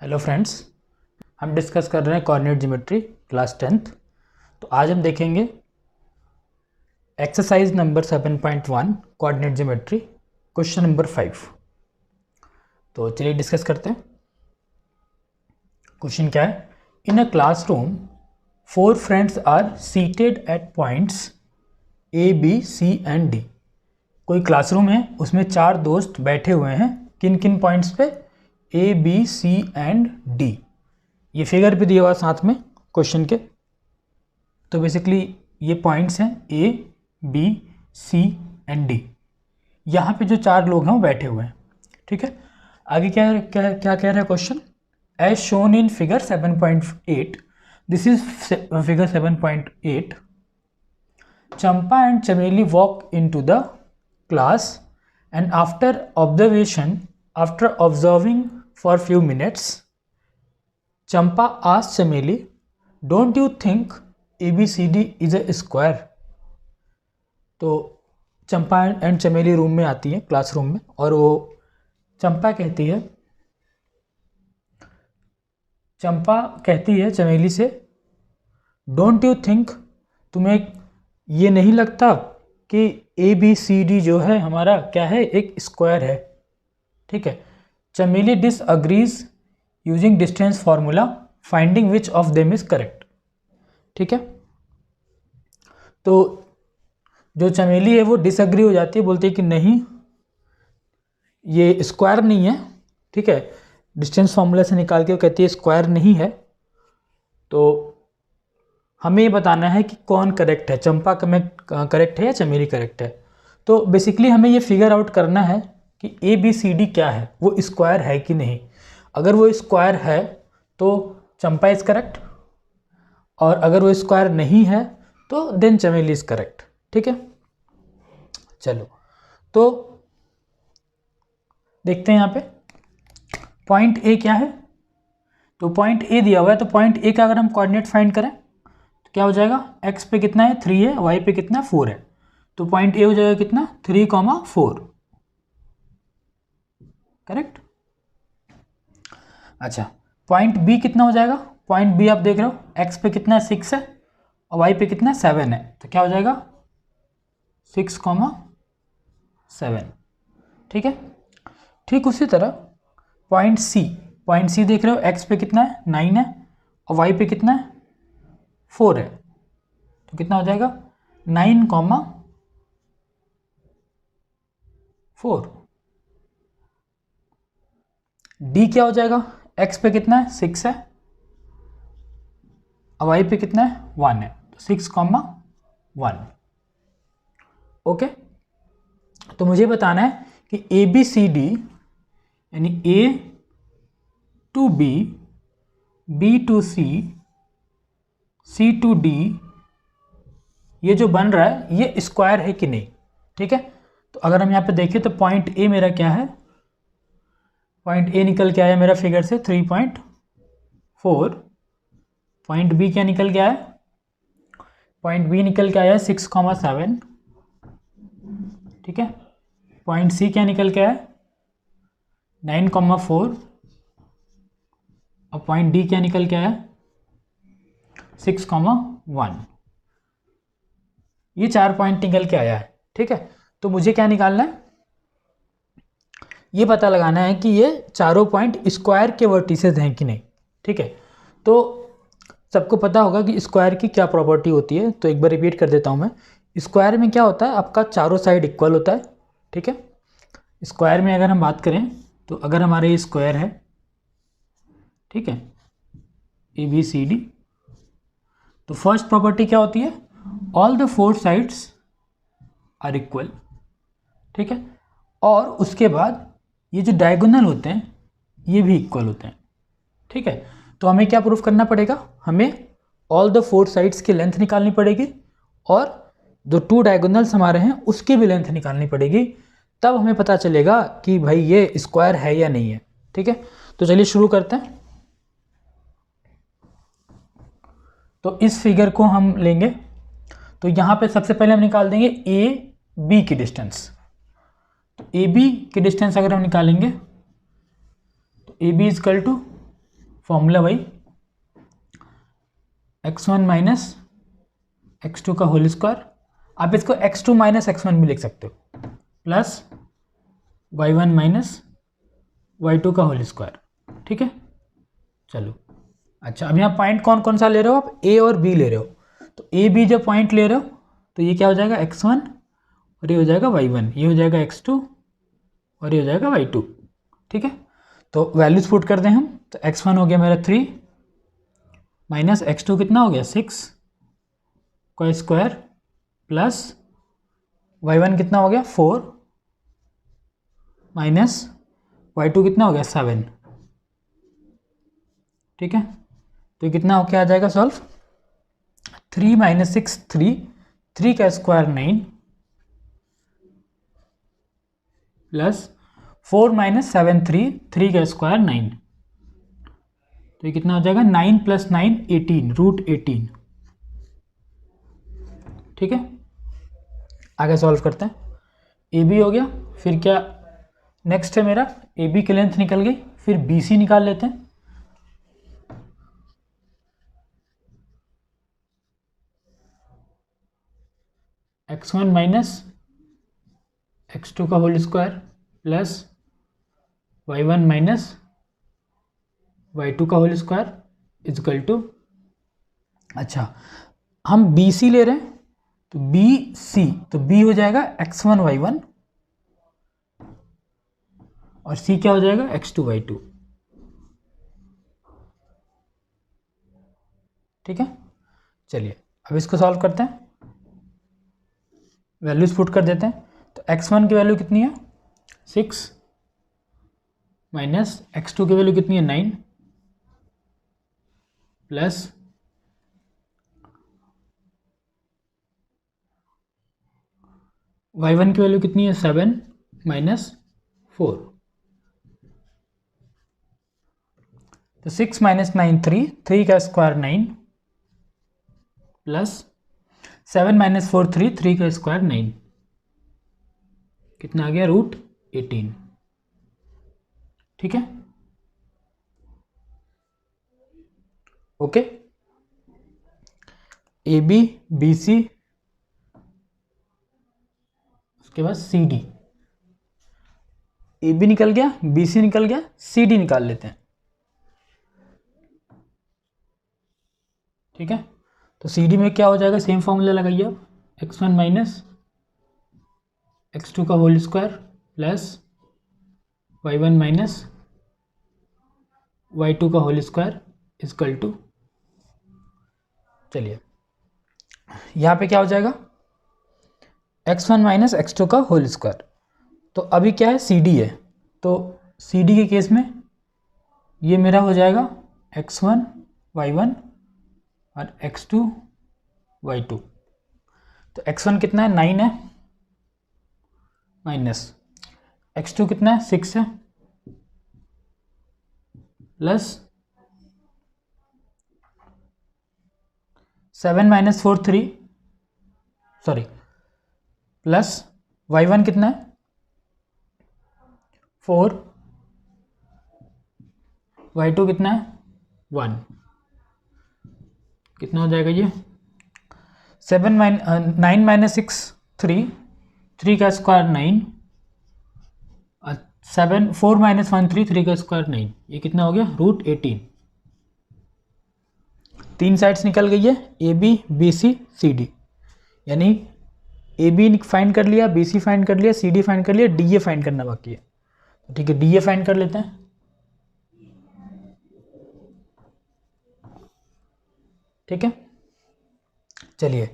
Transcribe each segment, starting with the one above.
Hello friends, हम discuss कर रहे हैं कोऑर्डिनेट ज्योमेट्री क्लास 10th। तो आज हम देखेंगे exercise number 7.1 coordinate geometry question number 5। तो चलिए डिस्कस करते हैं। क्वेश्चन क्या है? In a classroom 4 friends are seated at points A B C and D. कोई क्लासरूम है, उसमें 4 दोस्त बैठे हुए हैं। किन किन पॉइंट्स पे? A B C and D. ये फिगर भी दिया हुआ साथ में क्वेश्चन के। तो बेसिकली ये पॉइंट्स हैं A B C and D. यहाँ पे जो 4 लोग हैं वो बैठे हुए हैं। ठीक है, आगे क्या क्या क्या कह रहा है question? As shown in figure 7.8, this is figure 7.8। Champa and Chameli walk into the class and after observing for few minutes, Champa asked Chameli, "Don't you think ABCD is a square?" तो चंपा एंड चमेली room में आती है, classroom में, और वो चंपा कहती है चमेली से, डोंट यू थिंक, तुम्हें ये नहीं लगता कि ABCD जो है हमारा क्या है? एक स्क्वायर है। ठीक है, Chameli disagrees using distance formula, finding which of them is correct. ठीक है, तो जो चमेली है वो डिसअग्री हो जाती है, बोलती है कि नहीं, ये स्क्वायर नहीं है। ठीक है, डिस्टेंस फार्मूला से निकाल के वो कहती है स्क्वायर नहीं है। तो हमें ये बताना है कि कौन करेक्ट है, चंपा करेक्ट है या चमेली करेक्ट है। तो बेसिकली हमें ये फिगर आउट करना है कि ABCD क्या है, वो स्क्वायर है कि नहीं। अगर वो स्क्वायर है तो चंपा इज करेक्ट, और अगर वो स्क्वायर नहीं है तो देन चमेली इज करेक्ट। ठीक है, चलो तो देखते हैं यहाँ पे पॉइंट ए क्या है। तो पॉइंट ए दिया हुआ है, तो पॉइंट ए का अगर हम कोऑर्डिनेट फाइंड करें तो क्या हो जाएगा? एक्स पे कितना है? 3 है, वाई पे कितना? 4 है। तो पॉइंट ए हो जाएगा कितना? 3,4। करेक्ट। अच्छा, पॉइंट बी कितना हो जाएगा? पॉइंट बी आप देख रहे हो, एक्स पे कितना है? 6 है, और वाई पे कितना है? 7 है। तो क्या हो जाएगा? 6,7। ठीक है, ठीक उसी तरह पॉइंट सी देख रहे हो, एक्स पे कितना है? 9 है, और वाई पे कितना है? 4 है। तो कितना हो जाएगा? 9,4। डी क्या हो जाएगा? एक्स पे कितना है? 6 है, और वाई पे कितना है? 1 है। तो 6,1। ओके, तो मुझे बताना है कि ABCD यानी A to B, B to C, C to D, ये जो बन रहा है ये स्क्वायर है कि नहीं। ठीक है, तो अगर हम यहाँ पे देखें तो पॉइंट ए मेरा क्या है? पॉइंट ए निकल के आया मेरा फिगर से 3.4। पॉइंट बी क्या निकल के आया? पॉइंट बी निकल के आया 6,7। ठीक है, पॉइंट सी क्या निकल के आया? 9,4। और पॉइंट डी क्या निकल के आया? 6,1। ये 4 पॉइंट निकल के आया है। ठीक है, तो मुझे क्या निकालना है? ये पता लगाना है कि ये चारों पॉइंट स्क्वायर के वर्टिसेस हैं कि नहीं। ठीक है, तो सबको पता होगा कि स्क्वायर की क्या प्रॉपर्टी होती है, तो एक बार रिपीट कर देता हूँ मैं। स्क्वायर में क्या होता है? आपका चारों साइड इक्वल होता है। ठीक है, स्क्वायर में अगर हम बात करें तो अगर हमारे ये स्क्वायर है, ठीक है, ABCD, तो फर्स्ट प्रॉपर्टी क्या होती है? All the 4 sides are equal. ठीक है, और उसके बाद ये जो डायगोनल होते हैं ये भी इक्वल होते हैं। ठीक है, तो हमें क्या प्रूफ करना पड़ेगा? हमें ऑल द 4 साइड्स की लेंथ निकालनी पड़ेगी, और जो 2 डायगोनल्स हमारे हैं उसकी भी लेंथ निकालनी पड़ेगी। तब हमें पता चलेगा कि भाई ये स्क्वायर है या नहीं है। ठीक है, तो चलिए शुरू करते हैं। तो इस फिगर को हम लेंगे, तो यहाँ पे सबसे पहले हम निकाल देंगे AB की डिस्टेंस। तो AB की डिस्टेंस अगर हम निकालेंगे तो AB इजकल टू फॉर्मूला वही x1 माइनस x2 का होल स्क्वायर, आप इसको x2 माइनस x1 भी लिख सकते हो, प्लस y1 माइनस y2 का होल स्क्वायर। ठीक है, चलो अच्छा, अब यहाँ पॉइंट कौन कौन सा ले रहे हो आप, a और b ले रहे हो, तो a b जब पॉइंट ले रहे हो तो ये क्या हो जाएगा x1 और ये हो जाएगा y1, ये हो जाएगा x2 और ये हो जाएगा y2। ठीक है, तो वैल्यूज पुट कर दें हम, तो x1 हो गया मेरा 3 माइनस x2 कितना हो गया 6 का स्क्वायर, प्लस y1 कितना हो गया 4 माइनस y2 कितना हो गया 7। ठीक है, तो कितना होके आ जाएगा सॉल्व, 3 माइनस 6 3 का स्क्वायर 9 प्लस 4 माइनस 7 3 का स्क्वायर 9, तो ये कितना हो जाएगा 9 प्लस 9 18 रूट 18। ठीक है, आगे सॉल्व करते हैं, ए बी हो गया, फिर क्या नेक्स्ट है मेरा, ए बी की लेंथ निकल गई, फिर बी सी निकाल लेते हैं। x1 माइनस x2 का whole square plus y1 minus y2 का होल स्क्वायर इजकल टू, अच्छा हम बी सी ले रहे हैं, तो बी सी, तो बी हो जाएगा x1 y1 और सी क्या हो जाएगा x2 y2। ठीक है, चलिए अब इसको सॉल्व करते हैं, वैल्यूज पुट कर देते हैं, तो x1 की वैल्यू कितनी है 6 माइनस x2 की वैल्यू कितनी है 9 प्लस y1 की वैल्यू कितनी है 7 माइनस 4, तो 6 माइनस 9 3 का स्क्वायर 9 प्लस 7 माइनस 4 3 का स्क्वायर 9, कितना आ गया रूट 18। ठीक है, okay, A B B C, उसके बाद सी डी, ए बी निकल गया, बी सी निकल गया, सी डी निकाल लेते हैं। ठीक है, तो सी डी में क्या हो जाएगा, सेम फॉर्मूला लगाइए आप, x1 माइनस x2 का whole square plus y1 minus y2 का होल स्क्वायर इजकल टू, चलिए यहाँ पे क्या हो जाएगा x1 माइनस x2 का होल स्क्वायर, तो अभी क्या है सी डी है, तो सी डी के केस में ये मेरा हो जाएगा x1 y1 और x2 y2, तो x1 कितना है 9 है माइनस x2 कितना है 6 है plus 7 minus 4 3 sorry plus y1 कितना है 4, y2 कितना है 1, कितना हो जाएगा ये 9 माइनस 6 3 का स्क्वायर 9 और 7 4 माइनस 1 3 का स्क्वायर 9, ये कितना हो गया रूट 18। तीन साइड्स निकल गई है, A B B C C D, यानी ए बी फाइंड कर लिया, बी सी फाइंड कर लिया, सी डी फाइंड कर लिया, डी ए फाइंड करना बाकी है। ठीक है, डी ए फाइंड कर लेते हैं। ठीक है, चलिए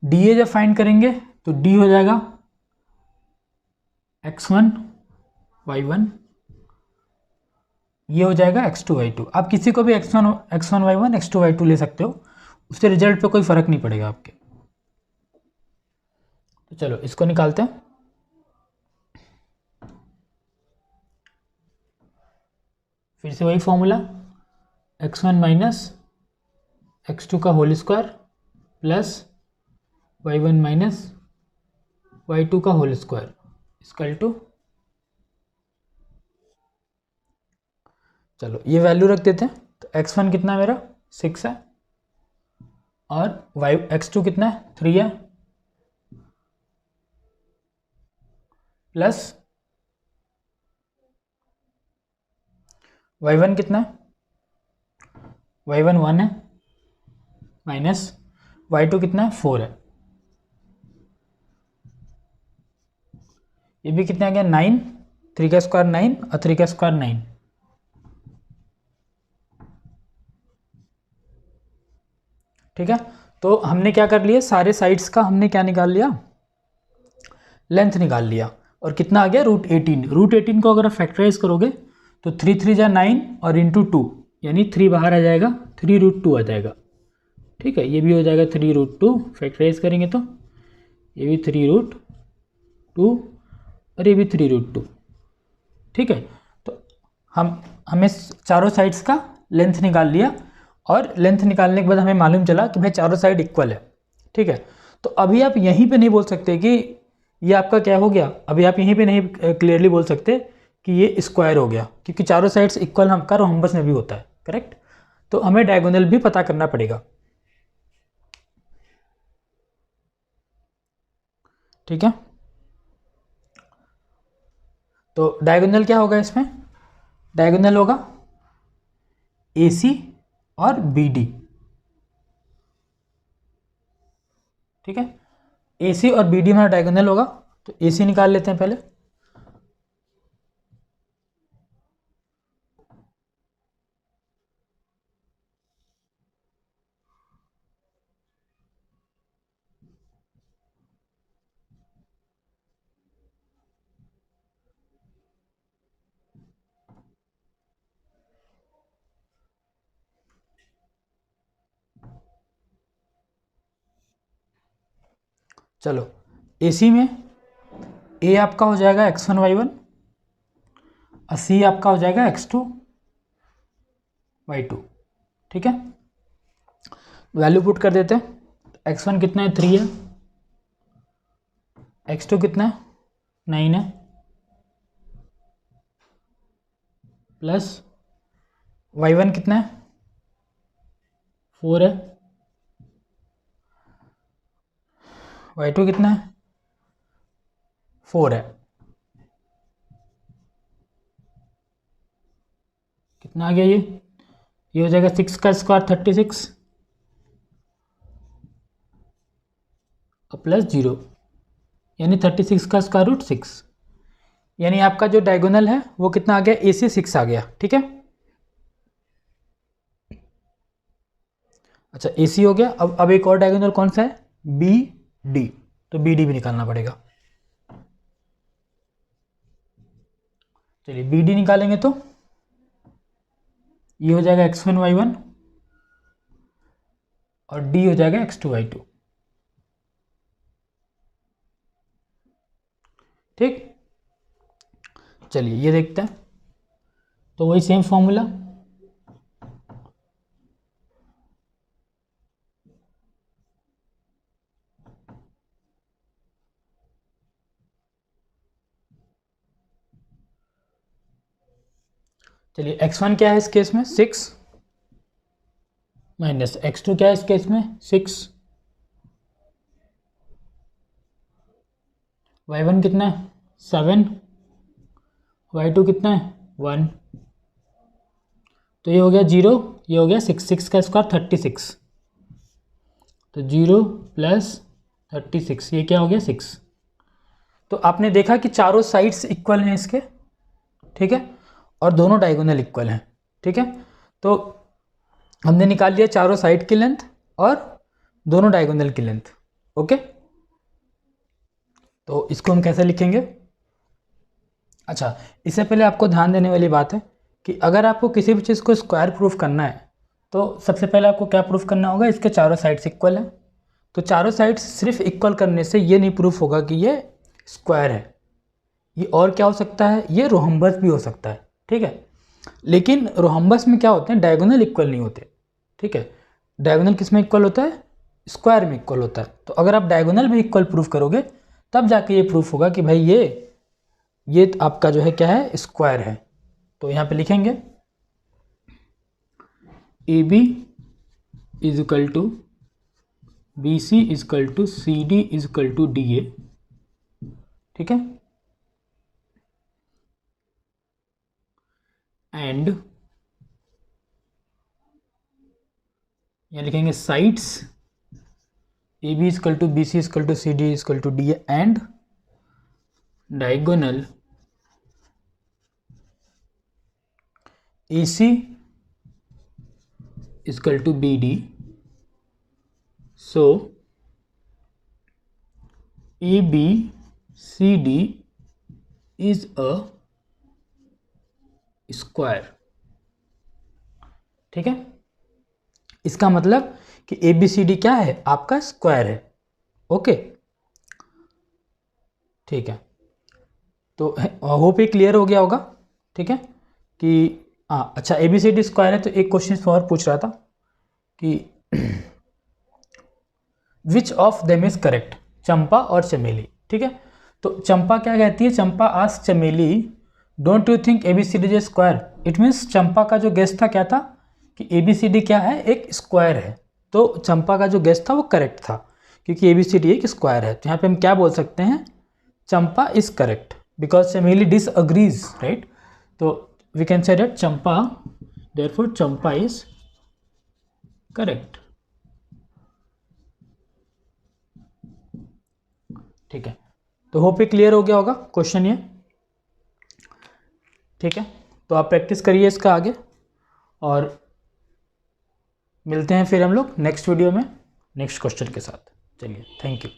डी ए जब फाइंड करेंगे तो डी हो जाएगा x1 y1, ये हो जाएगा x2 y2। आप किसी को भी x1 y1 x2 y2 ले सकते हो, उससे रिजल्ट पे कोई फर्क नहीं पड़ेगा आपके। तो चलो इसको निकालते हैं, फिर से वही फॉर्मूला x1 माइनस x2 का whole square plus y1 minus y2 का होल स्क्वायर इक्वल टू, चलो ये वैल्यू रख देते हैं, तो x1 कितना है मेरा 6 है, और x2 कितना है 3 है, प्लस y1 कितना है, y1 1 है, माइनस y2 कितना है 4 है, ये भी कितना आ गया 9, 3 का स्क्वायर 9 और 3 का स्क्वायर 9। ठीक है, तो हमने क्या कर लिया, सारे साइड्स का हमने क्या निकाल लिया, लेंथ निकाल लिया, और कितना आ गया √18। √18 को अगर आप फैक्टराइज करोगे तो 3 3 जा 9 और इंटू 2, यानी 3 बाहर आ जाएगा, 3√2 आ जाएगा। ठीक है, ये भी हो जाएगा 3√2, फैक्टराइज करेंगे तो ये भी 3√2 और ये भी 3√2। ठीक है, तो हमें चारों साइड्स का लेंथ निकाल लिया, और लेंथ निकालने के बाद हमें मालूम चला कि भाई चारों साइड इक्वल है। ठीक है, तो अभी आप यहीं पे नहीं बोल सकते कि ये आपका क्या हो गया, अभी आप यहीं पे नहीं क्लियरली बोल सकते कि ये स्क्वायर हो गया, क्योंकि चारों साइड्स इक्वल हमका रोम्बस में भी होता है, करेक्ट। तो हमें डायगोनल भी पता करना पड़ेगा। ठीक है, तो डायगोनल क्या होगा इसमें, डायगोनल होगा AC और BD। ठीक है, AC और BD में डायगोनल होगा, तो AC निकाल लेते हैं पहले। चलो, AC में A आपका हो जाएगा x1 y1 और C आपका हो जाएगा x2 y2। ठीक है, वैल्यू पुट कर देते हैं। x1 कितना है 3 है, x2 कितना है 9 है, प्लस y1 कितना है 4 है, y2 कितना है 4 है, कितना आ गया ये हो जाएगा 6 का स्क्वायर 36 और प्लस 0, यानी 36 का स्क्वायर रूट 6, यानी आपका जो डायगोनल है वो कितना आ गया, AC 6 आ गया। ठीक है, अच्छा AC हो गया। अब एक और डायगोनल कौन सा है, BD, तो BD भी निकालना पड़ेगा। चलिए BD निकालेंगे तो ये हो जाएगा x1 y1 और D हो जाएगा x2 y2। ठीक, चलिए ये देखते हैं, तो वही सेम फॉर्मूला, चलिए x1 क्या है इस केस में 6 माइनस x2 क्या है इस केस में 6, y1 कितना है 7, y2 कितना है 1, तो ये हो गया 0, ये हो गया 6, 6 का स्क्वायर 36, तो 0 प्लस 36, ये क्या हो गया 6। तो आपने देखा कि चारों साइड्स इक्वल हैं इसके। ठीक है, और दोनों डायगोनल इक्वल हैं। ठीक है, तो हमने निकाल लिया चारों साइड की लेंथ और दोनों डायगोनल की लेंथ। ओके, तो इसको हम कैसे लिखेंगे, अच्छा इससे पहले आपको ध्यान देने वाली बात है कि अगर आपको किसी भी चीज़ को स्क्वायर प्रूफ करना है तो सबसे पहले आपको क्या प्रूफ करना होगा, इसके चारों साइड्स इक्वल हैं। तो चारों साइड्स सिर्फ इक्वल करने से ये नहीं प्रूफ होगा कि ये स्क्वायर है, ये और क्या हो सकता है, ये रोहम्बस भी हो सकता है। ठीक है, लेकिन रोहम्बस में क्या होते हैं, डायगोनल इक्वल नहीं होते। ठीक है, डायगोनल किस में इक्वल होता है, स्क्वायर में इक्वल होता है। तो अगर आप डायगोनल भी इक्वल प्रूफ करोगे तब जाके ये प्रूफ होगा कि भाई ये आपका जो है क्या है, स्क्वायर है। तो यहाँ पे लिखेंगे A B is equal to B C is equal to C D is equal to D A, ठीक है। एंड यहाँ लिखेंगे sides A B is equal to B C is equal to C D is equal to D A and diagonal A C is equal to B D. So A B C D is a square, ठीक है। इसका मतलब कि ए B C D क्या है, आपका square है, okay, ठीक है। तो होप ये क्लियर हो गया होगा, ठीक है कि हाँ। अच्छा, A B C D square है तो एक क्वेश्चन और पूछ रहा था कि which of them is correct, Champa और चमेली, ठीक है। तो चंपा क्या कहती है, Champa ask Chameli don't you think A B C D is square. It means Champa का जो गेस था क्या था कि ए बी सी डी क्या है, एक स्क्वायर है। तो चंपा का जो गेस था वो करेक्ट था क्योंकि ए बी सी डी एक स्क्वायर है। तो यहाँ पे हम क्या बोल सकते हैं, Champa is correct because Chameli disagrees, right. तो we can say that Champa, therefore Champa is correct, ठीक है। तो होप ये क्लियर हो गया होगा क्वेश्चन ये, ठीक है। तो आप प्रैक्टिस करिए इसका आगे और मिलते हैं फिर हम लोग नेक्स्ट वीडियो में नेक्स्ट क्वेश्चन के साथ। चलिए, थैंक यू।